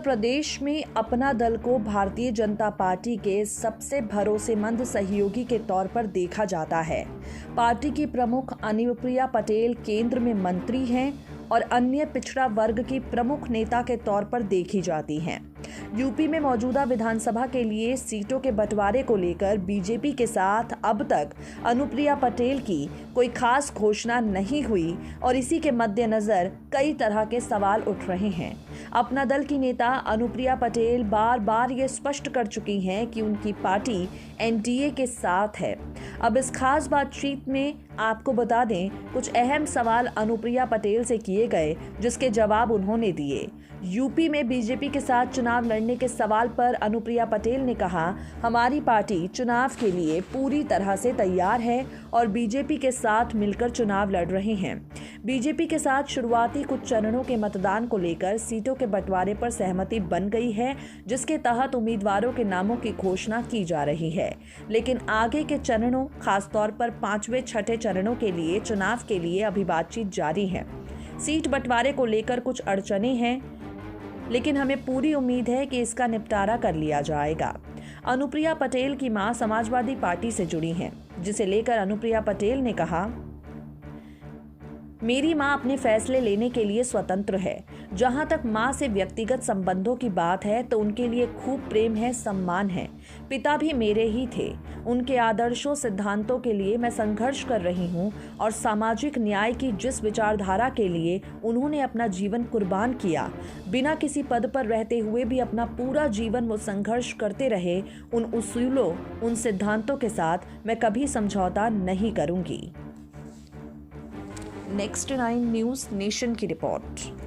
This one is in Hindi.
प्रदेश में अपना दल को भारतीय जनता पार्टी के सबसे भरोसेमंद सहयोगी के तौर पर देखा जाता है। पार्टी की प्रमुख अनुप्रिया पटेल केंद्र में मंत्री हैं और अन्य पिछड़ा वर्ग की प्रमुख नेता के तौर पर देखी जाती हैं। यूपी में मौजूदा विधानसभा के लिए सीटों के बंटवारे को लेकर बीजेपी के साथ अब तक अनुप्रिया पटेल की कोई खास घोषणा नहीं हुई और इसी के मद्देनजर कई तरह के सवाल उठ रहे हैं। अपना दल की नेता अनुप्रिया पटेल बार बार ये स्पष्ट कर चुकी हैं कि उनकी पार्टी एनडीए के साथ है। अब इस खास बातचीत में आपको बता दें, कुछ अहम सवाल अनुप्रिया पटेल से किए गए जिसके जवाब उन्होंने दिए। यूपी में बीजेपी के साथ चुनाव लड़ने के सवाल पर अनुप्रिया पटेल ने कहा, हमारी पार्टी चुनाव के लिए पूरी तरह से तैयार है और बीजेपी के साथ मिलकर चुनाव लड़ रहे हैं। बीजेपी के साथ शुरुआती कुछ चरणों के मतदान को लेकर सीटों के बंटवारे पर सहमति बन गई है, जिसके तहत उम्मीदवारों के नामों की घोषणा की जा रही है। लेकिन आगे के चरणों, खासतौर पर 5वें 6ठे चरणों के लिए चुनाव के लिए अभी बातचीत जारी है। सीट बंटवारे को लेकर कुछ अड़चनें हैं, लेकिन हमें पूरी उम्मीद है कि इसका निपटारा कर लिया जाएगा। अनुप्रिया पटेल की मां समाजवादी पार्टी से जुड़ी हैं, जिसे लेकर अनुप्रिया पटेल ने कहा, मेरी मां अपने फैसले लेने के लिए स्वतंत्र है। जहां तक मां से व्यक्तिगत संबंधों की बात है तो उनके लिए खूब प्रेम है, सम्मान है। पिता भी मेरे ही थे। उनके आदर्शों, सिद्धांतों के लिए मैं संघर्ष कर रही हूं और सामाजिक न्याय की जिस विचारधारा के लिए उन्होंने अपना जीवन कुर्बान किया, बिना किसी पद पर रहते हुए भी अपना पूरा जीवन वो संघर्ष करते रहे, उन उसूलों, उन सिद्धांतों के साथ मैं कभी समझौता नहीं करूंगी। नेक्स्ट 9 न्यूज़ नेशन की रिपोर्ट।